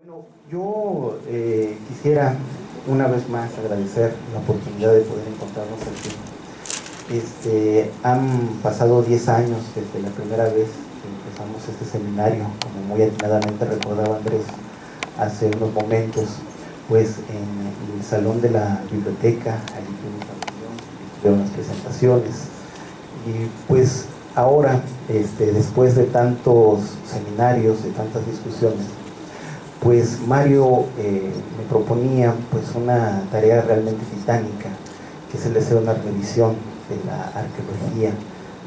Bueno, yo quisiera una vez más agradecer la oportunidad de poder encontrarnos aquí. Han pasado 10 años desde la primera vez que empezamos este seminario, como muy atinadamente recordaba Andrés hace unos momentos, pues en el salón de la biblioteca, allí tuvimos la reunión, tuvieron las presentaciones, y pues ahora, después de tantos seminarios, de tantas discusiones, pues Mario me proponía pues una tarea realmente titánica, que es el de hacer una revisión de la arqueología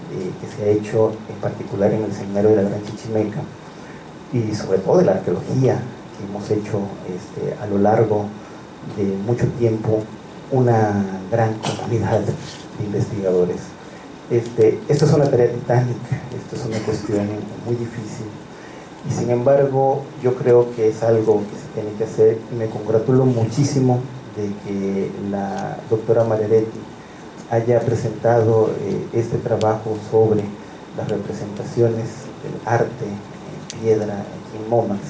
que se ha hecho en particular en el seminario de la Gran Chichimeca, y sobre todo de la arqueología que hemos hecho a lo largo de mucho tiempo una gran comunidad de investigadores. Esto es una tarea titánica, esto es una cuestión muy difícil, y sin embargo yo creo que es algo que se tiene que hacer, y me congratulo muchísimo de que la doctora Mariaretti haya presentado este trabajo sobre las representaciones del arte en piedra aquí en Momax,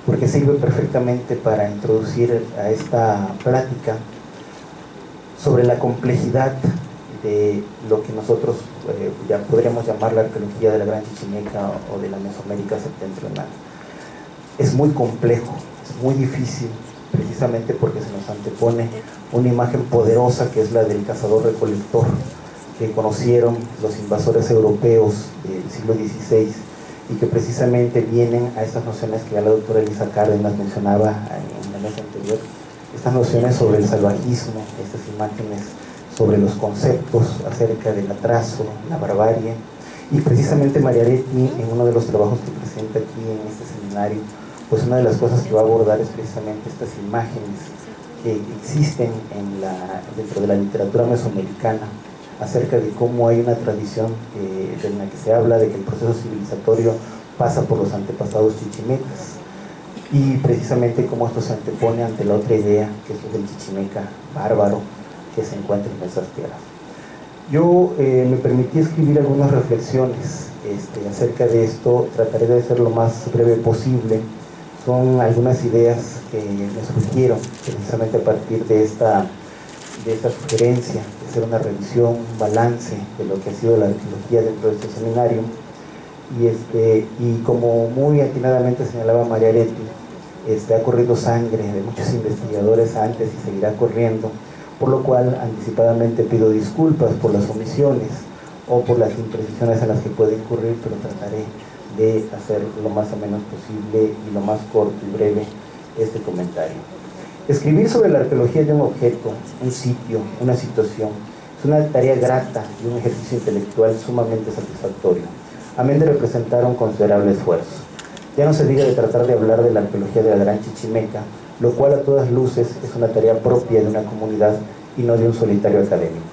porque sirve perfectamente para introducir a esta plática sobre la complejidad de lo que nosotros ya podríamos llamar la arqueología de la Gran Chichimeca o de la Mesoamérica septentrional. Es muy complejo, es muy difícil, precisamente porque se nos antepone una imagen poderosa que es la del cazador-recolector que conocieron los invasores europeos del siglo XVI, y que precisamente vienen a estas nociones que ya la doctora Elisa Cárdenas mencionaba en la mesa anterior, estas nociones sobre el salvajismo, estas imágenes sobre los conceptos acerca del atraso, la barbarie, y precisamente Mariaretti, en uno de los trabajos que presenta aquí en este seminario, pues una de las cosas que va a abordar es precisamente estas imágenes que existen dentro de la literatura mesoamericana acerca de cómo hay una tradición en la que se habla de que el proceso civilizatorio pasa por los antepasados chichimecas, y precisamente cómo esto se antepone ante la otra idea, que es el del chichimeca bárbaro que se encuentra en esas tierras. Yo me permití escribir algunas reflexiones acerca de esto. Trataré de ser lo más breve posible. Son algunas ideas que me surgieron precisamente a partir de esta sugerencia de hacer una revisión, un balance de lo que ha sido la arqueología dentro de este seminario, y como muy atinadamente señalaba Mariaretti, ha corrido sangre de muchos investigadores antes y seguirá corriendo, por lo cual anticipadamente pido disculpas por las omisiones o por las imprecisiones en las que puede incurrir, pero trataré de hacer lo más o menos posible y lo más corto y breve este comentario. Escribir sobre la arqueología de un objeto, un sitio, una situación, es una tarea grata y un ejercicio intelectual sumamente satisfactorio, amén de representar un considerable esfuerzo. Ya no se diga de tratar de hablar de la arqueología de la Gran Chichimeca, lo cual a todas luces es una tarea propia de una comunidad y no de un solitario académico.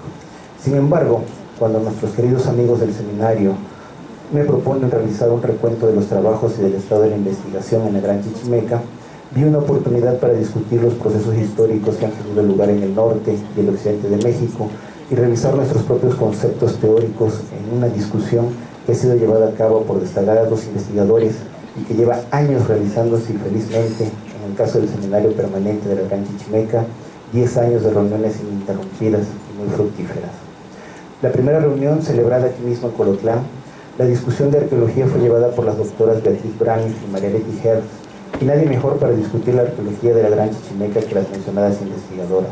Sin embargo, cuando nuestros queridos amigos del seminario me proponen realizar un recuento de los trabajos y del estado de la investigación en la Gran Chichimeca, vi una oportunidad para discutir los procesos históricos que han tenido lugar en el norte y el occidente de México y revisar nuestros propios conceptos teóricos en una discusión que ha sido llevada a cabo por destacados investigadores y que lleva años realizándose, y felizmente, en el caso del Seminario Permanente de la Gran Chichimeca, 10 años de reuniones ininterrumpidas y muy fructíferas. La primera reunión, celebrada aquí mismo en Colotlán, la discusión de arqueología fue llevada por las doctoras Beatriz Brandt y Mariaretti Hertz, y nadie mejor para discutir la arqueología de la Gran Chichimeca que las mencionadas investigadoras,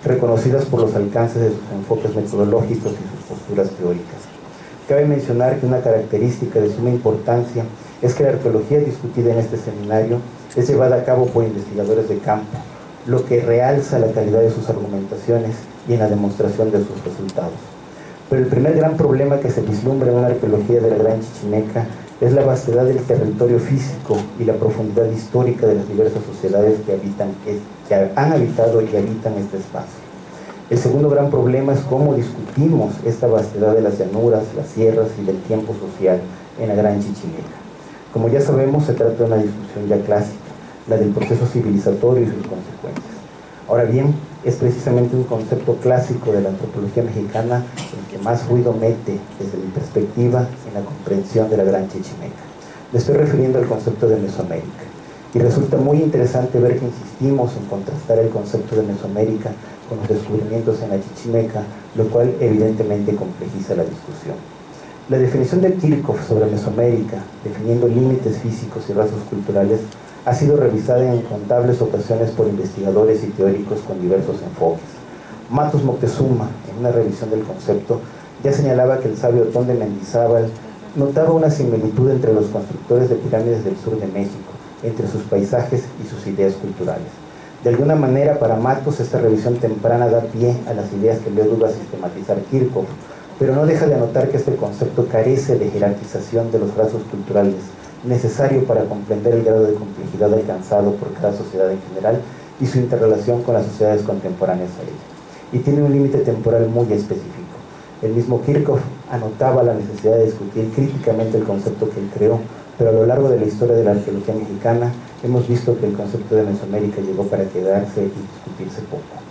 reconocidas por los alcances de sus enfoques metodológicos y sus posturas teóricas. Cabe mencionar que una característica de suma importancia es que la arqueología discutida en este seminario es llevada a cabo por investigadores de campo, lo que realza la calidad de sus argumentaciones y en la demostración de sus resultados. Pero el primer gran problema que se vislumbra en una arqueología de la Gran Chichimeca es la vastedad del territorio físico y la profundidad histórica de las diversas sociedades que han habitado y habitan este espacio. El segundo gran problema es cómo discutimos esta vastedad de las llanuras, las sierras y del tiempo social en la Gran Chichimeca. Como ya sabemos, se trata de una discusión ya clásica, la del proceso civilizatorio y sus consecuencias. Ahora bien, es precisamente un concepto clásico de la antropología mexicana el que más ruido mete desde mi perspectiva en la comprensión de la Gran Chichimeca. Me estoy refiriendo al concepto de Mesoamérica. Y resulta muy interesante ver que insistimos en contrastar el concepto de Mesoamérica con los descubrimientos en la Chichimeca, lo cual evidentemente complejiza la discusión. La definición de Kirchhoff sobre Mesoamérica, definiendo límites físicos y rasgos culturales, ha sido revisada en incontables ocasiones por investigadores y teóricos con diversos enfoques. Matos Moctezuma, en una revisión del concepto, ya señalaba que el sabio Otón de Mendizábal notaba una similitud entre los constructores de pirámides del sur de México, entre sus paisajes y sus ideas culturales. De alguna manera, para Matos, esta revisión temprana da pie a las ideas que luego iba a sistematizar Kirchhoff, pero no deja de anotar que este concepto carece de jerarquización de los rasgos culturales, necesario para comprender el grado de complejidad alcanzado por cada sociedad en general y su interrelación con las sociedades contemporáneas a ella. Y tiene un límite temporal muy específico. El mismo Kirchhoff anotaba la necesidad de discutir críticamente el concepto que él creó, pero a lo largo de la historia de la arqueología mexicana hemos visto que el concepto de Mesoamérica llegó para quedarse y discutirse poco.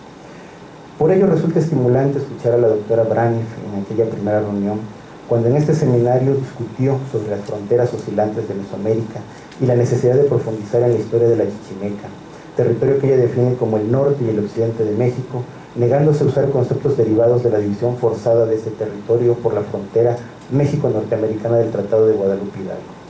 Por ello resulta estimulante escuchar a la doctora Braniff en aquella primera reunión, cuando en este seminario discutió sobre las fronteras oscilantes de Mesoamérica y la necesidad de profundizar en la historia de la Chichimeca, territorio que ella define como el norte y el occidente de México, negándose a usar conceptos derivados de la división forzada de este territorio por la frontera México-norteamericana del Tratado de Guadalupe Hidalgo.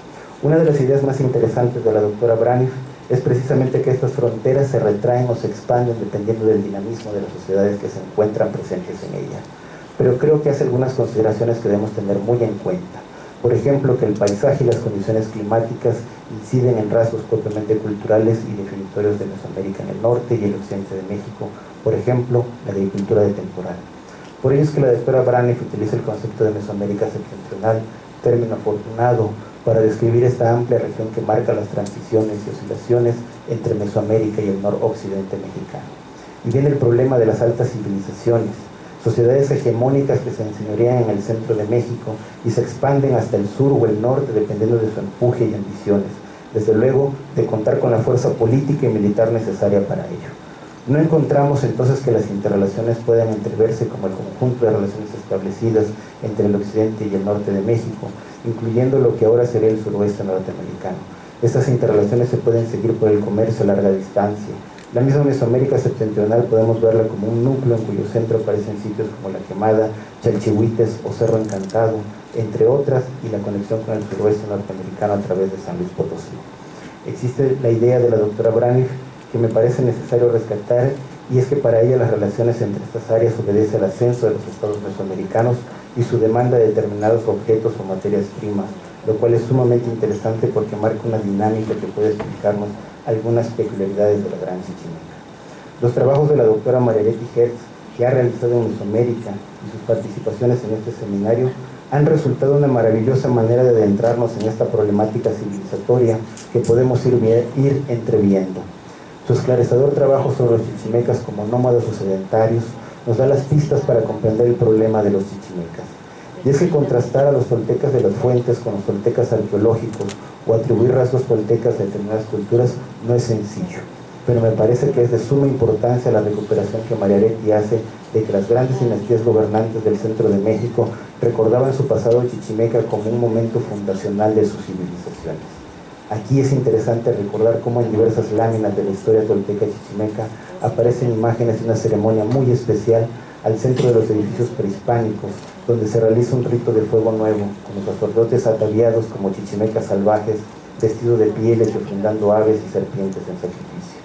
Una de las ideas más interesantes de la doctora Braniff es precisamente que estas fronteras se retraen o se expanden dependiendo del dinamismo de las sociedades que se encuentran presentes en ella. Pero creo que hace algunas consideraciones que debemos tener muy en cuenta. Por ejemplo, que el paisaje y las condiciones climáticas inciden en rasgos propiamente culturales y definitorios de Mesoamérica en el norte y el occidente de México, por ejemplo, la agricultura de temporal. Por ello es que la doctora Braniff utiliza el concepto de Mesoamérica septentrional, término afortunado, para describir esta amplia región que marca las transiciones y oscilaciones entre Mesoamérica y el noroccidente mexicano. Y viene el problema de las altas civilizaciones, sociedades hegemónicas que se enseñorean en el centro de México y se expanden hasta el sur o el norte dependiendo de su empuje y ambiciones, desde luego de contar con la fuerza política y militar necesaria para ello. No encontramos entonces que las interrelaciones puedan entreverse como el conjunto de relaciones establecidas entre el occidente y el norte de México, incluyendo lo que ahora sería el suroeste norteamericano. Estas interrelaciones se pueden seguir por el comercio a larga distancia. La misma Mesoamérica septentrional podemos verla como un núcleo en cuyo centro aparecen sitios como La Quemada, Chalchihuites o Cerro Encantado, entre otras, y la conexión con el suroeste norteamericano a través de San Luis Potosí. Existe la idea de la doctora Braniff que me parece necesario rescatar, y es que para ella las relaciones entre estas áreas obedecen al ascenso de los estados mesoamericanos y su demanda de determinados objetos o materias primas, lo cual es sumamente interesante porque marca una dinámica que puede explicarnos algunas peculiaridades de la Gran Chichimeca. Los trabajos de la doctora Mariaretti Hertz, que ha realizado en Mesoamérica, y sus participaciones en este seminario han resultado una maravillosa manera de adentrarnos en esta problemática civilizatoria que podemos ir entreviendo. Su esclarecedor trabajo sobre los chichimecas como nómadas o sedentarios nos da las pistas para comprender el problema de los chichimecas. Y es que contrastar a los toltecas de las fuentes con los toltecas arqueológicos o atribuir rasgos toltecas a determinadas culturas no es sencillo, pero me parece que es de suma importancia la recuperación que Mariaretti hace de que las grandes dinastías gobernantes del centro de México recordaban su pasado chichimeca como un momento fundacional de sus civilizaciones. Aquí es interesante recordar cómo en diversas láminas de la historia tolteca chichimeca aparecen imágenes de una ceremonia muy especial al centro de los edificios prehispánicos, donde se realiza un rito de fuego nuevo, con los sacerdotes ataviados como chichimecas salvajes, vestidos de pieles y ofrendando aves y serpientes en sacrificio.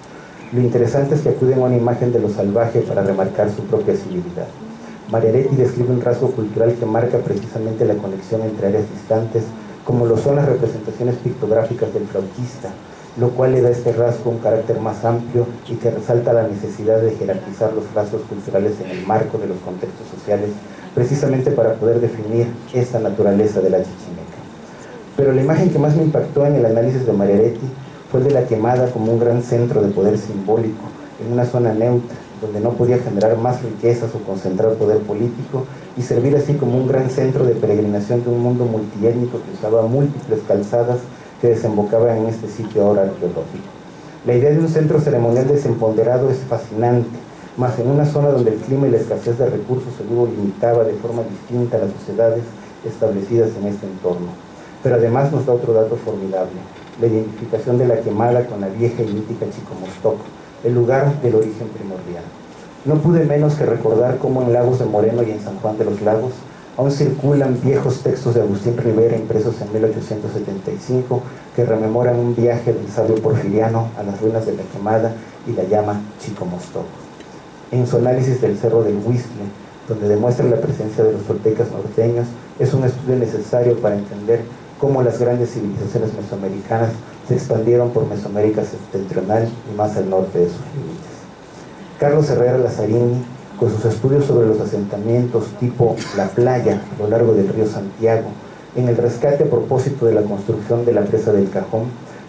Lo interesante es que acuden a una imagen de lo salvaje para remarcar su propia civilidad. Mariaretti describe un rasgo cultural que marca precisamente la conexión entre áreas distantes, como lo son las representaciones pictográficas del flautista, lo cual le da a este rasgo un carácter más amplio y que resalta la necesidad de jerarquizar los rasgos culturales en el marco de los contextos sociales, precisamente para poder definir esta naturaleza de la chichimeca. Pero la imagen que más me impactó en el análisis de Mariaretti fue el de La Quemada como un gran centro de poder simbólico, en una zona neutra, donde no podía generar más riquezas o concentrar poder político, y servir así como un gran centro de peregrinación de un mundo multiétnico que usaba múltiples calzadas que desembocaban en este sitio ahora arqueológico. La idea de un centro ceremonial desempoderado es fascinante, mas en una zona donde el clima y la escasez de recursos seguro limitaba de forma distinta a las sociedades establecidas en este entorno. pero además nos da otro dato formidable: la identificación de la quemada con la vieja y mítica Chicomostoc, el lugar del origen primordial. No pude menos que recordar cómo en Lagos de Moreno y en San Juan de los Lagos aún circulan viejos textos de Agustín Rivera impresos en 1875 que rememoran un viaje del sabio porfiriano a las ruinas de la quemada y la llama Chicomostoc. En su análisis del Cerro del Huistle, donde demuestra la presencia de los toltecas norteños, es un estudio necesario para entender cómo las grandes civilizaciones mesoamericanas se expandieron por Mesoamérica septentrional y más al norte de sus límites. Carlos Herrera Lazzarini, con sus estudios sobre los asentamientos tipo La Playa a lo largo del río Santiago, en el rescate a propósito de la construcción de la presa del Cajón,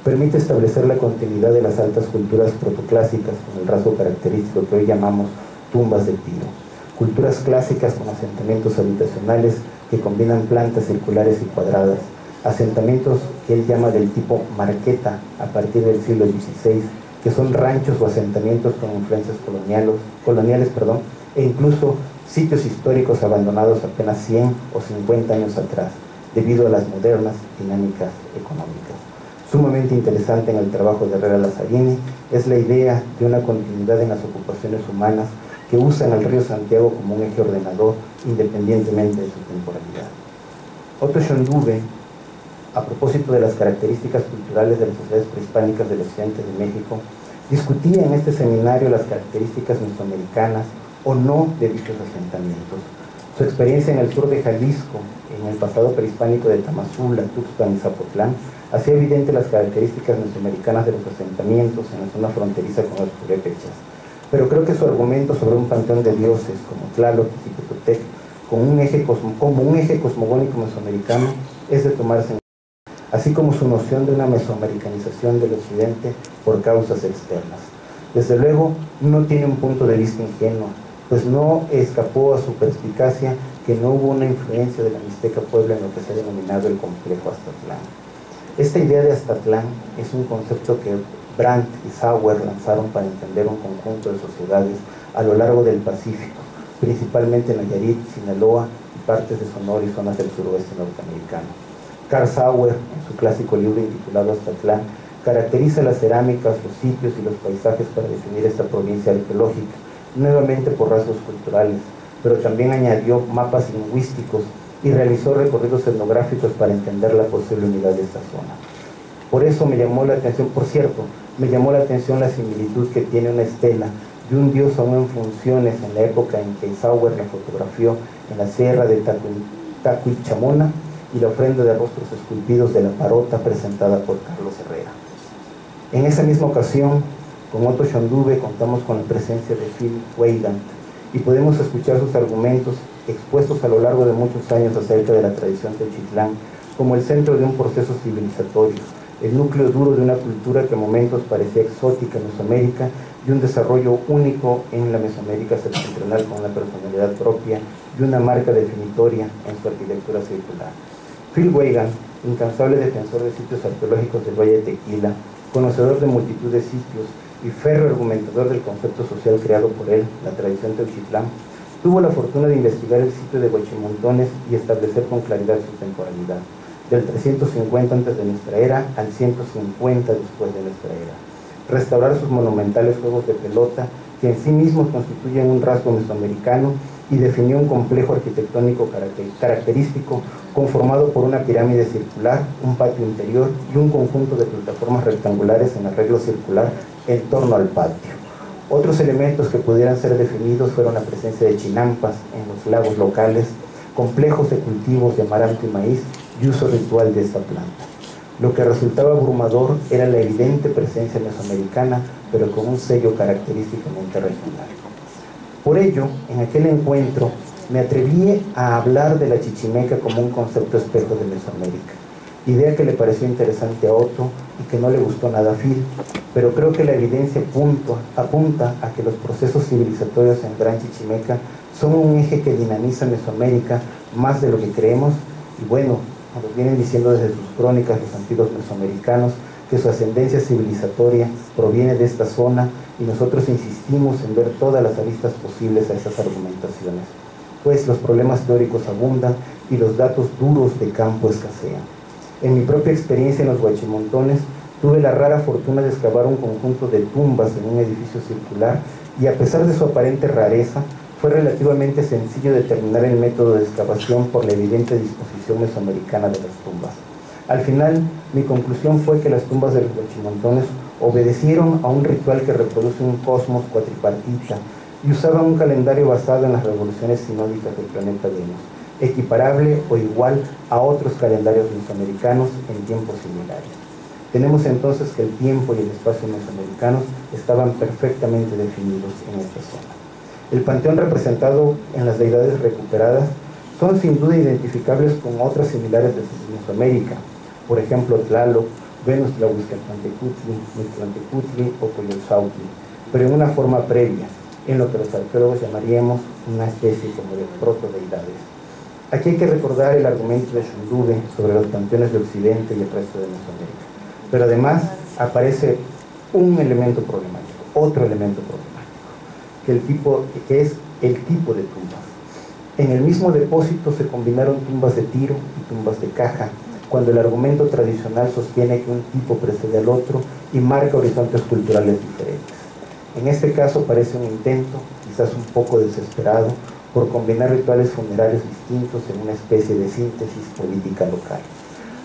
permite establecer la continuidad de las altas culturas protoclásicas con el rasgo característico que hoy llamamos tumbas de tiro. Culturas clásicas con asentamientos habitacionales que combinan plantas circulares y cuadradas, asentamientos que él llama del tipo marqueta a partir del siglo XVI, que son ranchos o asentamientos con influencias coloniales, e incluso sitios históricos abandonados apenas 100 o 50 años atrás, debido a las modernas dinámicas económicas. Sumamente interesante en el trabajo de Herrera Lazzarini es la idea de una continuidad en las ocupaciones humanas que usan al río Santiago como un eje ordenador independientemente de su temporalidad. Otto Schönduve, a propósito de las características culturales de las sociedades prehispánicas del occidente de México, discutía en este seminario las características mesoamericanas o no de dichos asentamientos. Su experiencia en el sur de Jalisco, en el pasado prehispánico de Tamazula, Tuxpan y Zapotlán, hacía evidente las características mesoamericanas de los asentamientos en la zona fronteriza con los purépechas. Pero creo que su argumento sobre un panteón de dioses como Tlaloc y Xicoténcatl como un eje cosmogónico mesoamericano es de tomarse en cuenta, así como su noción de una mesoamericanización del occidente por causas externas. Desde luego, no tiene un punto de vista ingenuo, pues no escapó a su perspicacia que no hubo una influencia de la Mixteca Puebla en lo que se ha denominado el complejo Aztatlán. Esta idea de Aztatlán es un concepto que Brandt y Sauer lanzaron para entender un conjunto de sociedades a lo largo del Pacífico, principalmente Nayarit, Sinaloa y partes de Sonora y zonas del suroeste norteamericano. Carl Sauer, en su clásico libro intitulado Aztatlán, caracteriza las cerámicas, los sitios y los paisajes para definir esta provincia arqueológica, nuevamente por rasgos culturales, pero también añadió mapas lingüísticos y realizó recorridos etnográficos para entender la posible unidad de esta zona. Por eso me llamó la atención, la similitud que tiene una estela de un dios aún en funciones en la época en que Sauer la fotografió en la sierra de Tacuichamona y la ofrenda de rostros esculpidos de la Parota presentada por Carlos Herrera. En esa misma ocasión, con Otto Schönduve contamos con la presencia de Phil Weigand y podemos escuchar sus argumentos expuestos a lo largo de muchos años acerca de la tradición Tenochtitlán como el centro de un proceso civilizatorio, el núcleo duro de una cultura que a momentos parecía exótica en Mesoamérica y un desarrollo único en la Mesoamérica septentrional con una personalidad propia y una marca definitoria en su arquitectura circular. Phil Weigand, incansable defensor de sitios arqueológicos del Valle de Tequila, conocedor de multitud de sitios y férreo argumentador del concepto social creado por él, la tradición Tenochtitlán, tuvo la fortuna de investigar el sitio de Huachimontones y establecer con claridad su temporalidad, del 350 antes de nuestra era al 150 después de nuestra era. Restaurar sus monumentales juegos de pelota, que en sí mismos constituyen un rasgo mesoamericano, y definió un complejo arquitectónico característico conformado por una pirámide circular, un patio interior y un conjunto de plataformas rectangulares en arreglo circular en torno al patio. Otros elementos que pudieran ser definidos fueron la presencia de chinampas en los lagos locales, complejos de cultivos de amaranto y maíz y uso ritual de esta planta. Lo que resultaba abrumador era la evidente presencia mesoamericana, pero con un sello característicamente regional. Por ello, en aquel encuentro, me atreví a hablar de la chichimeca como un concepto espejo de Mesoamérica, idea que le pareció interesante a Otto y que no le gustó nada a Phil, pero creo que la evidencia apunta a que los procesos civilizatorios en Gran Chichimeca son un eje que dinamiza Mesoamérica más de lo que creemos, y bueno, nos vienen diciendo desde sus crónicas los antiguos mesoamericanos que su ascendencia civilizatoria proviene de esta zona, y nosotros insistimos en ver todas las aristas posibles a esas argumentaciones, pues los problemas teóricos abundan y los datos duros de campo escasean. En mi propia experiencia en los Huachimontones, tuve la rara fortuna de excavar un conjunto de tumbas en un edificio circular y a pesar de su aparente rareza, fue relativamente sencillo determinar el método de excavación por la evidente disposición mesoamericana de las tumbas. Al final, mi conclusión fue que las tumbas de los Huachimontones obedecieron a un ritual que reproduce un cosmos cuatripartita y usaban un calendario basado en las revoluciones sinódicas del planeta Venus, equiparable o igual a otros calendarios mesoamericanos en tiempos similares. Tenemos entonces que el tiempo y el espacio mesoamericanos estaban perfectamente definidos en esta zona. El panteón representado en las deidades recuperadas son sin duda identificables con otras similares de Mesoamérica, por ejemplo Tlaloc, Venus Tlahuizcaltantecutli, Mictlantecutli o Coyolxauhqui, pero en una forma previa, en lo que los arqueólogos llamaríamos una especie como de protodeidades. Aquí hay que recordar el argumento de Shundube sobre los panteones de Occidente y el resto de Mesoamérica. Pero además aparece un elemento problemático, otro elemento problemático, que es el tipo de tumbas. En el mismo depósito se combinaron tumbas de tiro y tumbas de caja, cuando el argumento tradicional sostiene que un tipo precede al otro y marca horizontes culturales diferentes. En este caso parece un intento, quizás un poco desesperado, por combinar rituales funerarios distintos en una especie de síntesis política local.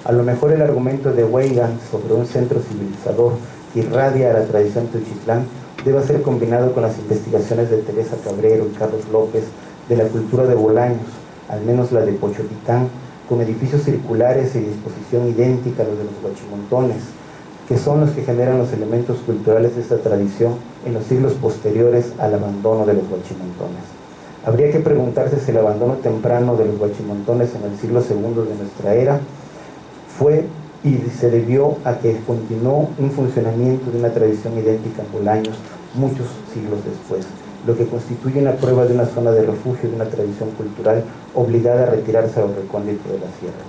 A lo mejor el argumento de Weigand sobre un centro civilizador que irradia a la tradición Teuchitlán debe ser combinado con las investigaciones de Teresa Cabrero y Carlos López de la cultura de Bolaños, al menos la de Pochoquitán, con edificios circulares y disposición idéntica a los de los Huachimontones, que son los que generan los elementos culturales de esta tradición en los siglos posteriores al abandono de los Huachimontones. Habría que preguntarse si el abandono temprano de los Huachimontones en el siglo II de nuestra era fue y se debió a que continuó un funcionamiento de una tradición idéntica en Bolaños muchos siglos después, lo que constituye una prueba de una zona de refugio de una tradición cultural obligada a retirarse a lo recóndito de la sierra.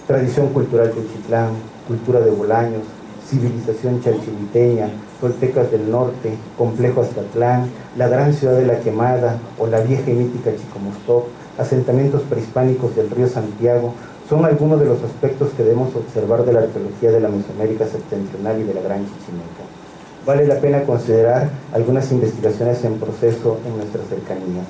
Tradición cultural Teuchitlán, cultura de Bolaños, civilización chalchiviteña, toltecas del norte, complejo Azcatlán, la gran ciudad de la Quemada o la vieja y mítica Chicomostoc, asentamientos prehispánicos del río Santiago, son algunos de los aspectos que debemos observar de la arqueología de la Mesoamérica septentrional y de la Gran Chichimeca. Vale la pena considerar algunas investigaciones en proceso en nuestras cercanías.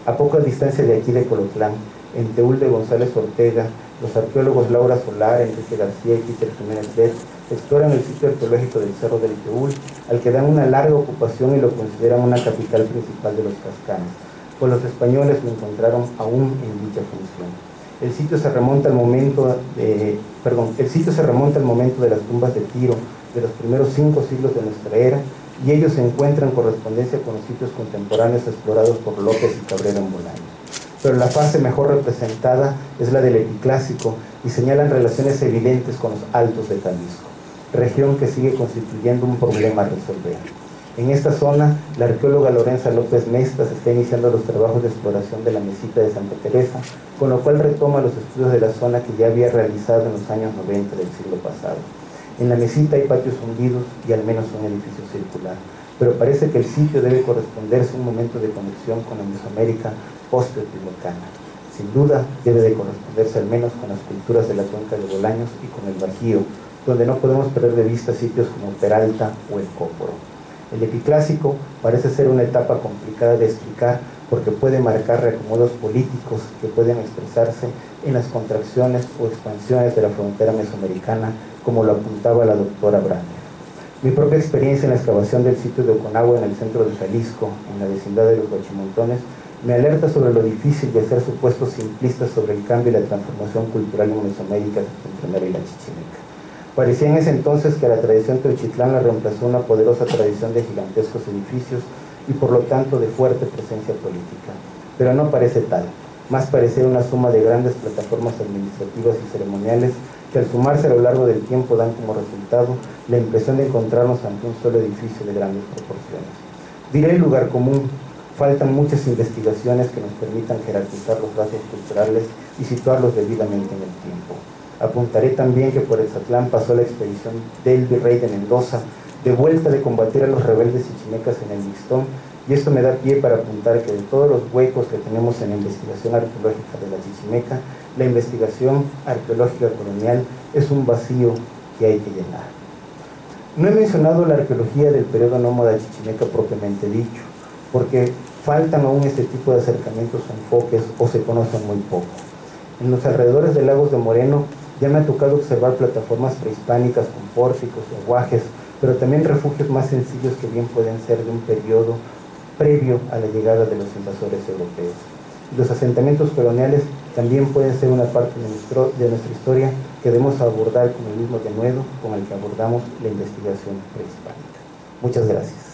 A poca distancia de aquí de Colotlán, en Teúl de González Ortega, los arqueólogos Laura Solar, Enrique García y Peter Jiménez Betz exploran el sitio arqueológico del Cerro del Teúl, al que dan una larga ocupación y lo consideran una capital principal de los Cascanes, pues los españoles lo encontraron aún en dicha función. El sitio se remonta al momento de las tumbas de Tiro de los primeros 5 siglos de nuestra era, y ellos se encuentran en correspondencia con los sitios contemporáneos explorados por López y Cabrera en Bolaños. Pero la fase mejor representada es la del Epiclásico y señalan relaciones evidentes con los Altos de Jalisco, región que sigue constituyendo un problema a resolver. En esta zona, la arqueóloga Lorenza López Mestas está iniciando los trabajos de exploración de la mesita de Santa Teresa, con lo cual retoma los estudios de la zona que ya había realizado en los años 90 del siglo pasado. En la mesita hay patios hundidos y al menos un edificio circular, pero parece que el sitio debe corresponderse a un momento de conexión con la Mesoamérica post-teotihuacana. Sin duda, debe de corresponderse al menos con las culturas de la cuenca de Bolaños y con el Bajío, donde no podemos perder de vista sitios como Peralta o el Cóporo. El Epiclásico parece ser una etapa complicada de explicar porque puede marcar reacomodos políticos que pueden expresarse en las contracciones o expansiones de la frontera mesoamericana, como lo apuntaba la doctora Brander. Mi propia experiencia en la excavación del sitio de Oconagua en el centro de Jalisco, en la vecindad de los Huachimontones, me alerta sobre lo difícil de hacer supuestos simplistas sobre el cambio y la transformación cultural en Mesoamérica septentrional y la Chichimeca. Parecía en ese entonces que la tradición Teuchitlán la reemplazó una poderosa tradición de gigantescos edificios y por lo tanto de fuerte presencia política. Pero no parece tal, más parecía una suma de grandes plataformas administrativas y ceremoniales que al sumarse a lo largo del tiempo dan como resultado la impresión de encontrarnos ante un solo edificio de grandes proporciones. Diré el lugar común: faltan muchas investigaciones que nos permitan jerarquizar los rasgos culturales y situarlos debidamente en el tiempo. Apuntaré también que por Exatlán pasó la expedición del virrey de Mendoza, de vuelta de combatir a los rebeldes chichimecas en el Mixtón, y esto me da pie para apuntar que de todos los huecos que tenemos en la investigación arqueológica de la Chichimeca, la investigación arqueológica colonial es un vacío que hay que llenar. No he mencionado la arqueología del periodo nómada chichimeca propiamente dicho, porque faltan aún este tipo de acercamientos o enfoques o se conocen muy poco. En los alrededores de Lagos de Moreno ya me ha tocado observar plataformas prehispánicas con pórticos, aguajes, pero también refugios más sencillos que bien pueden ser de un periodo previo a la llegada de los invasores europeos. Los asentamientos coloniales también pueden ser una parte de nuestra historia que debemos abordar con el mismo denuedo con el que abordamos la investigación prehispánica. Muchas gracias.